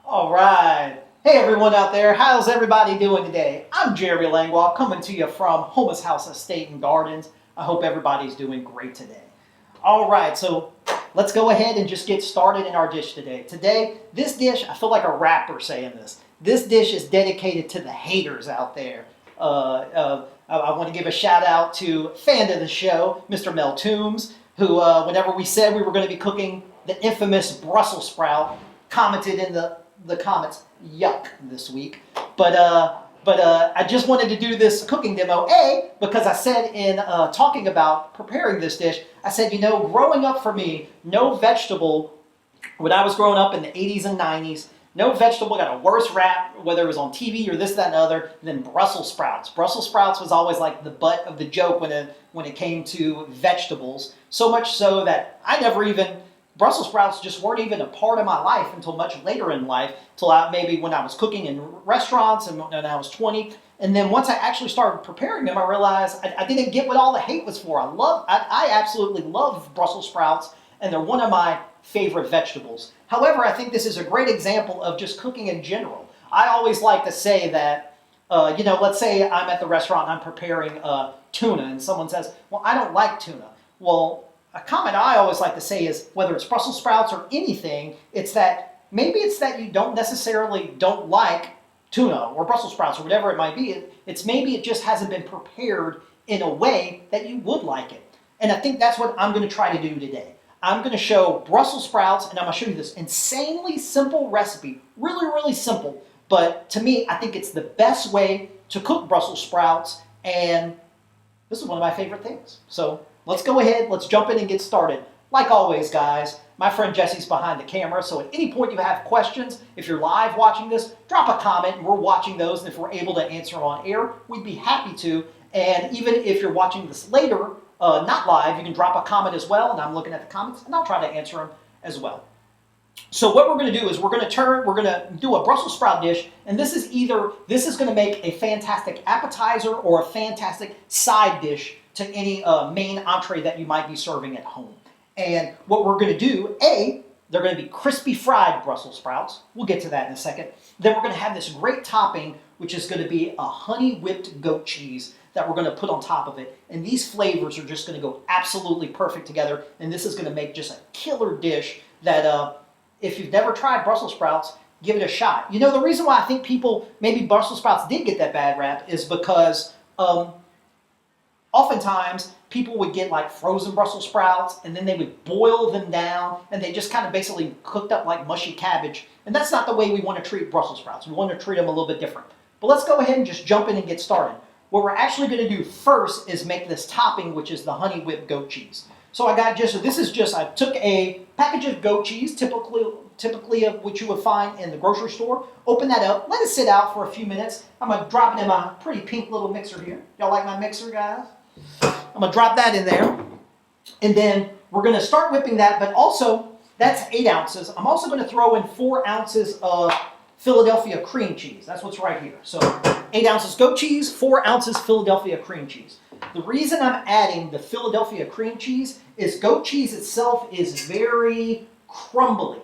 All right. Hey, everyone out there. How's everybody doing today? I'm Jerry Langlois coming to you from Houmas House Estate and Gardens. I hope everybody's doing great today. All right, so let's go ahead and just get started in our dish today. Today, this dish, I feel like a rapper saying this. This dish is dedicated to the haters out there. I want to give a shout out to fan of the show, Mr. Mel Toombs, who, whenever we said we were going to be cooking the infamous Brussels sprout, commented in the comments, yuck, this week. But I just wanted to do this cooking demo, because I said in talking about preparing this dish, I said, growing up for me, no vegetable, when I was growing up in the 80s and 90s, no vegetable got a worse rap, whether it was on TV or this, that, and other, than Brussels sprouts. Brussels sprouts was always like the butt of the joke when it came to vegetables, so much so that Brussels sprouts just weren't even a part of my life until much later in life, till maybe when I was cooking in restaurants and when I was 20. And then once I actually started preparing them, I realized I didn't get what all the hate was for. I absolutely love Brussels sprouts, and they're one of my favorite vegetables. However, I think this is a great example of just cooking in general. I always like to say that, let's say I'm at the restaurant and I'm preparing tuna, and someone says, well, I don't like tuna. Well, a comment I always like to say is, whether it's Brussels sprouts or anything, it's that you don't necessarily don't like tuna or Brussels sprouts or whatever it might be. It's maybe it just hasn't been prepared in a way that you would like it. And I think that's what I'm going to try to do today. I'm going to show Brussels sprouts, and I'm going to show you this insanely simple recipe. Really, really simple. But to me, I think it's the best way to cook Brussels sprouts, and this is one of my favorite things. So let's go ahead, let's jump in and get started. Like always, guys, my friend Jesse's behind the camera, so at any point you have questions, if you're live watching this, drop a comment, and we're watching those, and if we're able to answer them on air, we'd be happy to. And even if you're watching this later, not live, you can drop a comment as well, and I'm looking at the comments, and I'll try to answer them as well. So what we're going to do is we're going to do a Brussels sprout dish, and this is going to make a fantastic appetizer or a fantastic side dish to any main entree that you might be serving at home. And what we're going to do, they're going to be crispy fried Brussels sprouts. We'll get to that in a second. Then we're going to have this great topping, which is going to be a honey whipped goat cheese that we're going to put on top of it. And these flavors are just going to go absolutely perfect together. And this is going to make just a killer dish that if you've never tried Brussels sprouts, give it a shot. The reason why I think maybe Brussels sprouts did get that bad rap is because oftentimes people would get like frozen Brussels sprouts, and then they would boil them down, and they just kind of basically cooked up like mushy cabbage. And that's not the way we want to treat Brussels sprouts. We want to treat them a little bit different. But let's go ahead and just jump in and get started. What we're actually going to do first is make this topping, which is the honey whipped goat cheese. So I took a package of goat cheese, typically of which you would find in the grocery store. Open that up, let it sit out for a few minutes. I'm going to drop it in my pretty pink little mixer here. Y'all like my mixer, guys? I'm going to drop that in there. And then we're going to start whipping that, but also that's 8 ounces. I'm also going to throw in 4 ounces of Philadelphia cream cheese. That's what's right here. So 8 ounces goat cheese, 4 ounces Philadelphia cream cheese. The reason I'm adding the Philadelphia cream cheese is goat cheese itself is very crumbly.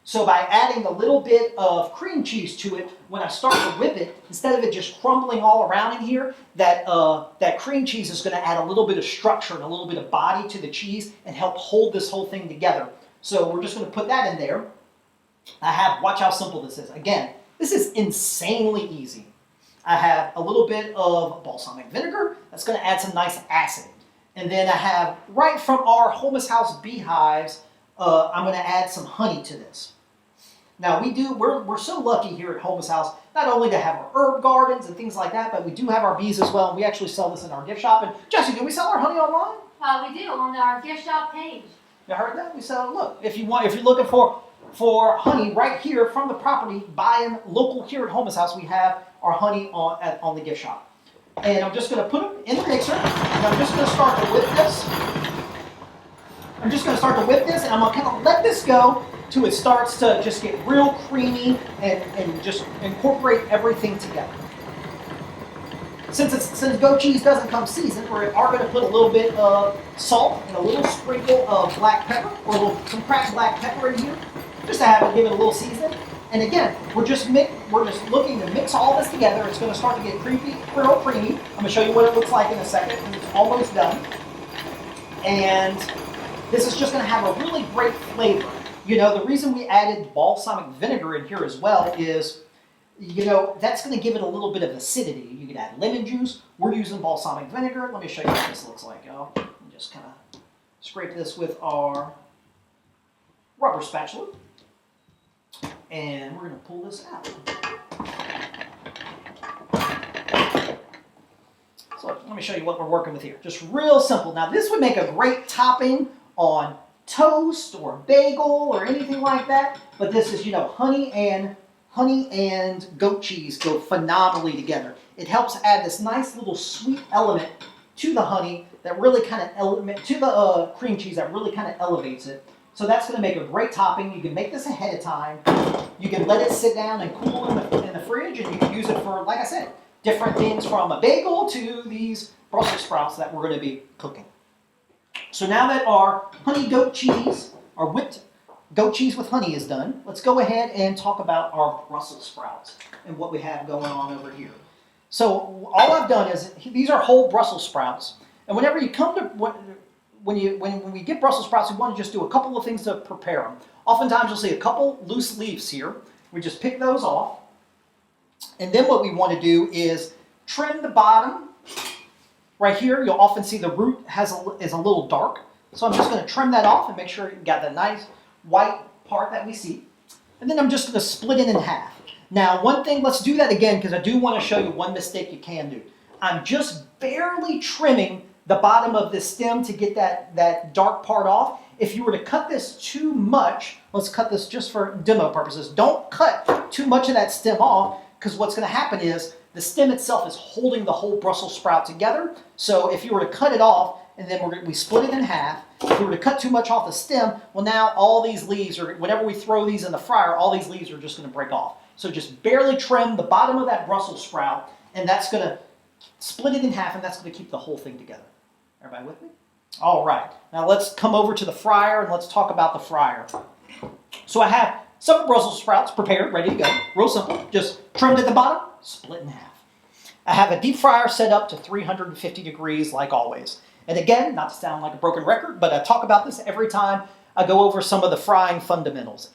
So by adding a little bit of cream cheese to it, when I start to whip it, instead of it just crumbling all around in here, that cream cheese is going to add a little bit of structure and a little bit of body to the cheese and help hold this whole thing together. So we're just going to put that in there. Watch how simple this is. Again, this is insanely easy. I have a little bit of balsamic vinegar. That's going to add some nice acid. And then I have, right from our Houmas House beehives, I'm going to add some honey to this. Now we're so lucky here at Houmas House, not only to have our herb gardens and things like that, but we do have our bees as well. And we actually sell this in our gift shop. And Jesse, do we sell our honey online? We do, on our gift shop page. You heard that? We sell, look, if you're looking for honey right here from the property, buying local here at Houmas House, we have our honey on the gift shop. And I'm just going to put them in the mixer, and I'm just going to start to whip this. And I'm going to kind of let this go till it starts to just get real creamy and just incorporate everything together. Since goat cheese doesn't come seasoned, we are going to put a little bit of salt and a little sprinkle of black pepper, or some cracked black pepper in here, just to give it a little seasoning. And again, we're just looking to mix all this together. It's going to start to get real creamy. I'm going to show you what it looks like in a second. It's almost done. And this is just going to have a really great flavor. You know, the reason we added balsamic vinegar in here as well is, you know, that's going to give it a little bit of acidity. You can add lemon juice. We're using balsamic vinegar. Let me show you what this looks like, y'all. Just kind of scrape this with our rubber spatula. And we're going to pull this out. So let me show you what we're working with here. Just real simple. Now this would make a great topping on toast or bagel or anything like that. But this is, you know, honey and goat cheese go phenomenally together. It helps add this nice little sweet element to the honey that really kind of to the cream cheese that really kind of elevates it. So that's going to make a great topping. You can make this ahead of time. You can let it sit down and cool in the fridge, and you can use it for, like I said, different things from a bagel to these Brussels sprouts that we're going to be cooking. So now that our honey goat cheese, our whipped goat cheese with honey is done, let's go ahead and talk about our Brussels sprouts and what we have going on over here. So all I've done is, these are whole Brussels sprouts, and whenever you come to, when we get Brussels sprouts, we want to just do a couple of things to prepare them. Oftentimes you'll see a couple loose leaves here. We just pick those off. And then what we want to do is trim the bottom. Right here, you'll often see the root is a little dark. So I'm just going to trim that off and make sure you got the nice white part that we see. And then I'm just going to split it in half. Now, one thing, let's do that again because I do want to show you one mistake you can do. I'm just barely trimming the bottom of this stem to get that dark part off. If you were to cut this too much, let's cut this just for demo purposes. Don't cut too much of that stem off, because what's going to happen is the stem itself is holding the whole Brussels sprout together. So if you were to cut it off, and then we split it in half, if we were to cut too much off the stem, well now all these leaves, or whenever we throw these in the fryer, all these leaves are just going to break off. So just barely trim the bottom of that Brussels sprout, and that's going to split it in half, and that's going to keep the whole thing together. Everybody with me? All right. Now let's come over to the fryer and let's talk about the fryer. So I have some Brussels sprouts prepared, ready to go. Real simple. Just trimmed at the bottom, split in half. I have a deep fryer set up to 350 degrees like always. And again, not to sound like a broken record, but I talk about this every time I go over some of the frying fundamentals.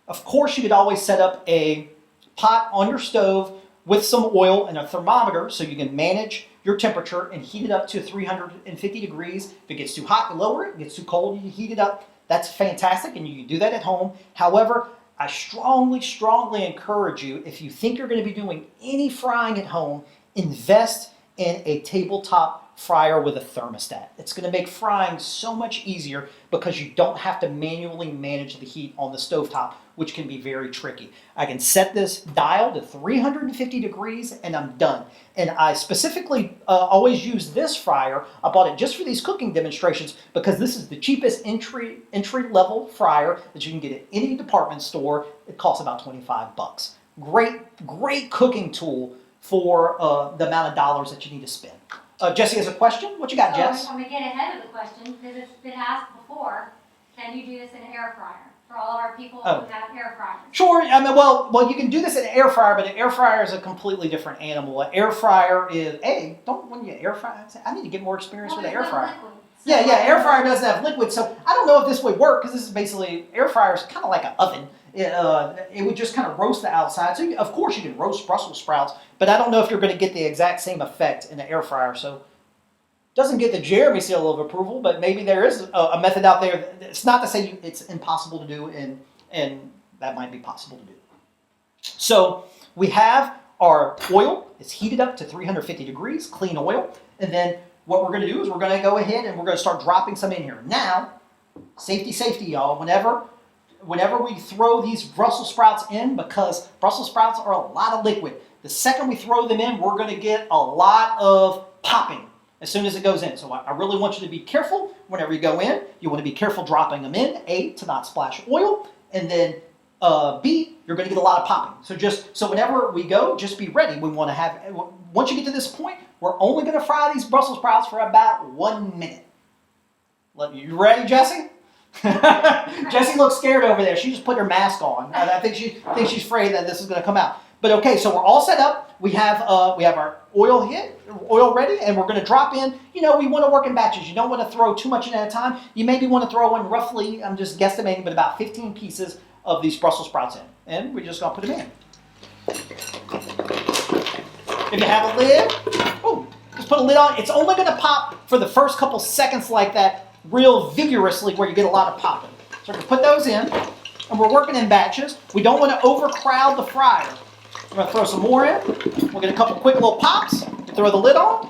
Of course, you could always set up a pot on your stove with some oil and a thermometer so you can manage your temperature and heat it up to 350 degrees. If it gets too hot, you lower it. If it gets too cold, you heat it up. That's fantastic, and you can do that at home. However, I strongly encourage you, if you think you're going to be doing any frying at home, invest in a tabletop fryer with a thermostat. It's going to make frying so much easier because you don't have to manually manage the heat on the stovetop, which can be very tricky. I can set this dial to 350 degrees and I'm done. And I specifically always use this fryer. I bought it just for these cooking demonstrations because this is the cheapest entry level fryer that you can get at any department store. It costs about 25 bucks. Great cooking tool for the amount of dollars that you need to spend. Jesse has a question. What you got, Jess? I'm going to get ahead of the question because it's been asked before. Can you do this in an air fryer? For all of our people who have air fryers. Sure. I mean, well, you can do this in an air fryer, but an air fryer is a completely different animal. An air fryer is, when you air fry, I need to get more experience with an air fryer. Liquid, so Yeah, air fryer doesn't have liquid, so I don't know if this would work because this is basically, air fryer is kind of like an oven. It would just kind of roast the outside. So, of course, you can roast Brussels sprouts, but I don't know if you're going to get the exact same effect in an air fryer. So, doesn't get the Jeremy seal of approval, but maybe there is a method out there. It's not to say it's impossible to do, and that might be possible to do. So we have our oil. It's heated up to 350 degrees, clean oil. And then what we're going to do is we're going to go ahead and we're going to start dropping some in here. Now, safety, y'all. Whenever we throw these Brussels sprouts in, because Brussels sprouts are a lot of liquid, the second we throw them in, we're going to get a lot of popping as soon as it goes in. So I really want you to be careful whenever you go in. You want to be careful dropping them in, A, to not splash oil, and then B, you're going to get a lot of popping. So whenever we go, just be ready. We want to have, once you get to this point, we're only going to fry these Brussels sprouts for about 1 minute. You ready, Jesse? Jessie looks scared over there. She just put her mask on. I think she's afraid that this is going to come out. But okay, so we're all set up. We have our oil ready, and we're going to drop in. You know, we want to work in batches. You don't want to throw too much in at a time. You maybe want to throw in roughly, I'm just guesstimating, but about 15 pieces of these Brussels sprouts in. And we're just going to put them in. If you have a lid, just put a lid on. It's only going to pop for the first couple seconds like that, real vigorously, where you get a lot of popping. So we're going to put those in, and we're working in batches. We don't want to overcrowd the fryer. We're going to throw some more in. We'll get a couple quick little pops. Throw the lid on.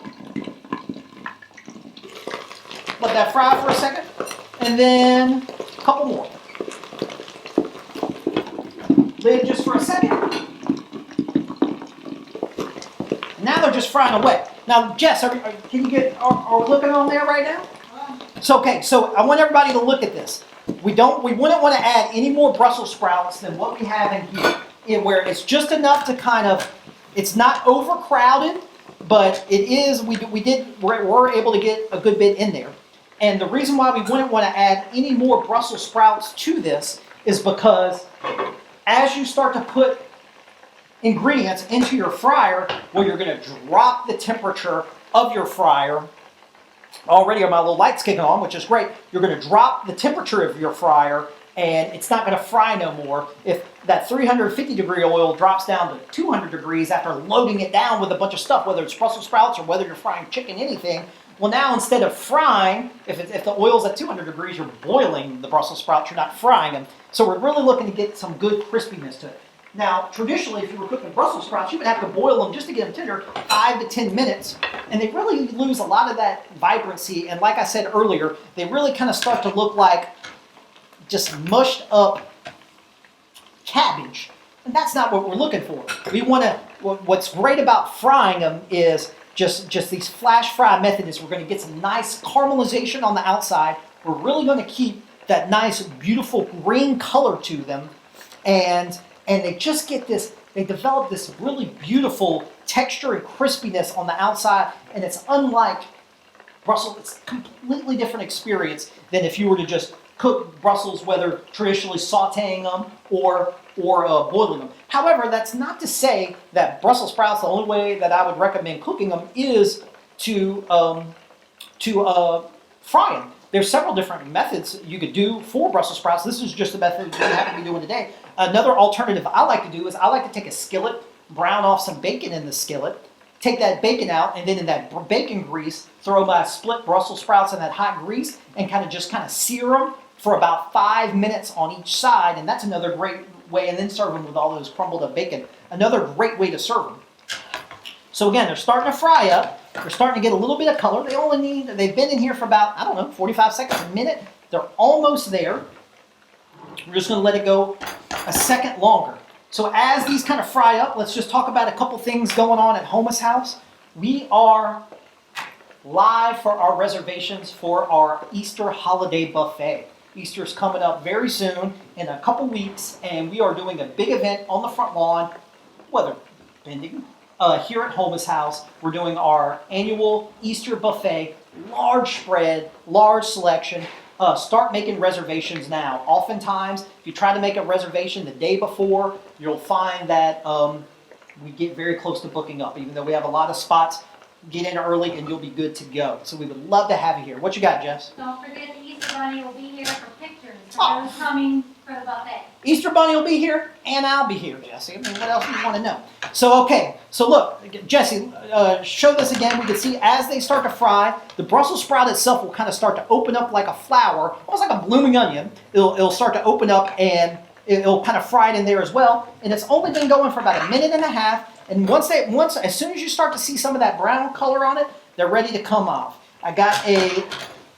Let that fry for a second. And then a couple more. Lid just for a second. Now they're just frying away. Now, Jess, are we looking on there right now? So, okay, so I want everybody to look at this. We wouldn't want to add any more Brussels sprouts than what we have in here, where it's just enough to kind of, it's not overcrowded, but it is, we're able to get a good bit in there. And the reason why we wouldn't want to add any more Brussels sprouts to this is because as you start to put ingredients into your fryer, well, you're going to drop the temperature of your fryer. Already my little light's kicking on, which is great. You're going to drop the temperature of your fryer, and it's not going to fry no more. If that 350 degree oil drops down to 200 degrees after loading it down with a bunch of stuff, whether it's Brussels sprouts or whether you're frying chicken, anything, well, now instead of frying, if the oil's at 200 degrees, you're boiling the Brussels sprouts, you're not frying them. So we're really looking to get some good crispiness to it. Now, traditionally, if you were cooking Brussels sprouts, you would have to boil them just to get them tender 5 to 10 minutes. And they really lose a lot of that vibrancy. And like I said earlier, they really kind of start to look like just mushed up cabbage. And that's not what we're looking for. We want to, what's great about frying them is just these flash fry methods. We're going to get some nice caramelization on the outside. We're really going to keep that nice, beautiful green color to them. And they just get this, they develop this really beautiful texture and crispiness on the outside, and it's unlike Brussels. It's a completely different experience than if you were to just cook Brussels, whether traditionally sauteing them or boiling them. However, that's not to say that Brussels sprouts, the only way that I would recommend cooking them is to fry them. There's several different methods you could do for Brussels sprouts. This is just the method we happen to be doing today. Another alternative I like to do is I like to take a skillet, brown off some bacon in the skillet, take that bacon out, and then in that bacon grease, throw my split Brussels sprouts in that hot grease and kind of sear them for about 5 minutes on each side. And that's another great way, and then serve them with all those crumbled up bacon. Another great way to serve them. So again, they're starting to fry up. They're starting to get a little bit of color. They've been in here for about, 45 seconds, a minute. They're almost there. We're just going to let it go a second longer. So as these kind of fry up, let's just talk about a couple things going on at Houmas House. We are live for our reservations for our Easter holiday buffet. Easter's coming up very soon, in a couple weeks, and we are doing a big event on the front lawn, weather pending. Here at Houmas House, we're doing our annual Easter buffet, large spread, large selection. Start making reservations now. Oftentimes, if you try to make a reservation the day before, you'll find that we get very close to booking up. Even though we have a lot of spots, get in early and you'll be good to go. So we would love to have you here. What you got, Jess? Don't forget the Easter Bunny will be here for pictures for those coming for the buffet. Easter Bunny will be here, and I'll be here, Jesse. I mean, what else do you want to know? So, okay. So, look, Jesse, show this again. We can see as they start to fry, the Brussels sprout itself will kind of start to open up like a flower, almost like a blooming onion. It'll start to open up, and it'll kind of fry it in there as well. And it's only been going for about 1.5 minutes. And as soon as you start to see some of that brown color on it, they're ready to come off. I got a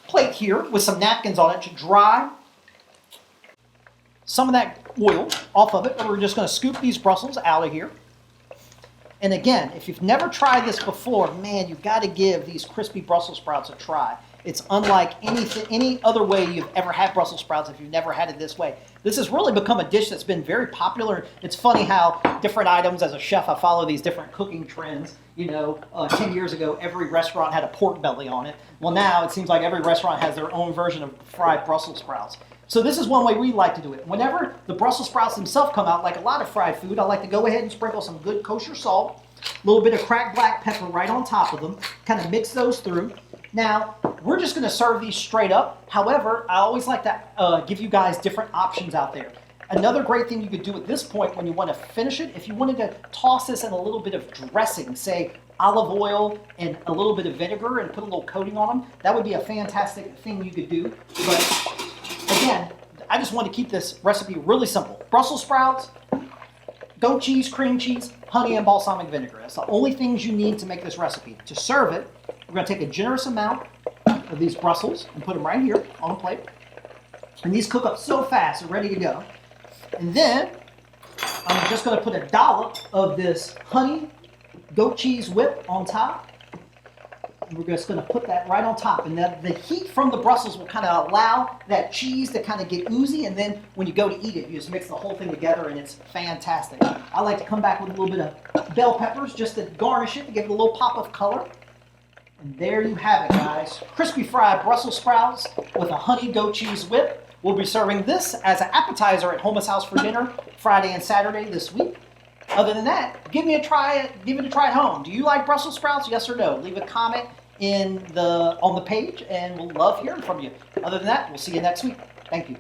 plate here with some napkins on it to dry some of that oil off of it. And we're just going to scoop these Brussels out of here. And again, if you've never tried this before, man, you've got to give these crispy Brussels sprouts a try. It's unlike any other way you've ever had Brussels sprouts if you've never had it this way. This has really become a dish that's been very popular. It's funny how different items, as a chef, I follow these different cooking trends. 10 years ago, every restaurant had a pork belly on it. Well, now it seems like every restaurant has their own version of fried Brussels sprouts. So this is one way we like to do it. Whenever the Brussels sprouts themselves come out, like a lot of fried food, I like to go ahead and sprinkle some good kosher salt, a little bit of cracked black pepper right on top of them, kind of mix those through. Now, we're just going to serve these straight up. However, I always like to give you guys different options out there. Another great thing you could do at this point when you want to finish it, if you wanted to toss this in a little bit of dressing, say olive oil and a little bit of vinegar and put a little coating on them, that would be a fantastic thing you could do. But again, I just want to keep this recipe really simple. Brussels sprouts, goat cheese, cream cheese, honey, and balsamic vinegar. That's the only things you need to make this recipe. To serve it, we're going to take a generous amount of these Brussels and put them right here on a plate. And these cook up so fast, they're ready to go. And then I'm just going to put a dollop of this honey goat cheese whip on top. And we're just going to put that right on top. And the heat from the Brussels will kind of allow that cheese to kind of get oozy. And then when you go to eat it, you just mix the whole thing together and it's fantastic. I like to come back with a little bit of bell peppers just to garnish it, to give it a little pop of color. And there you have it, guys. Crispy fried Brussels sprouts with a honey goat cheese whip. We'll be serving this as an appetizer at Houmas House for dinner Friday and Saturday this week. Other than that, give it a try at home. Do you like Brussels sprouts? Yes or no? Leave a comment on the page, and we'll love hearing from you. Other than that, we'll see you next week. Thank you.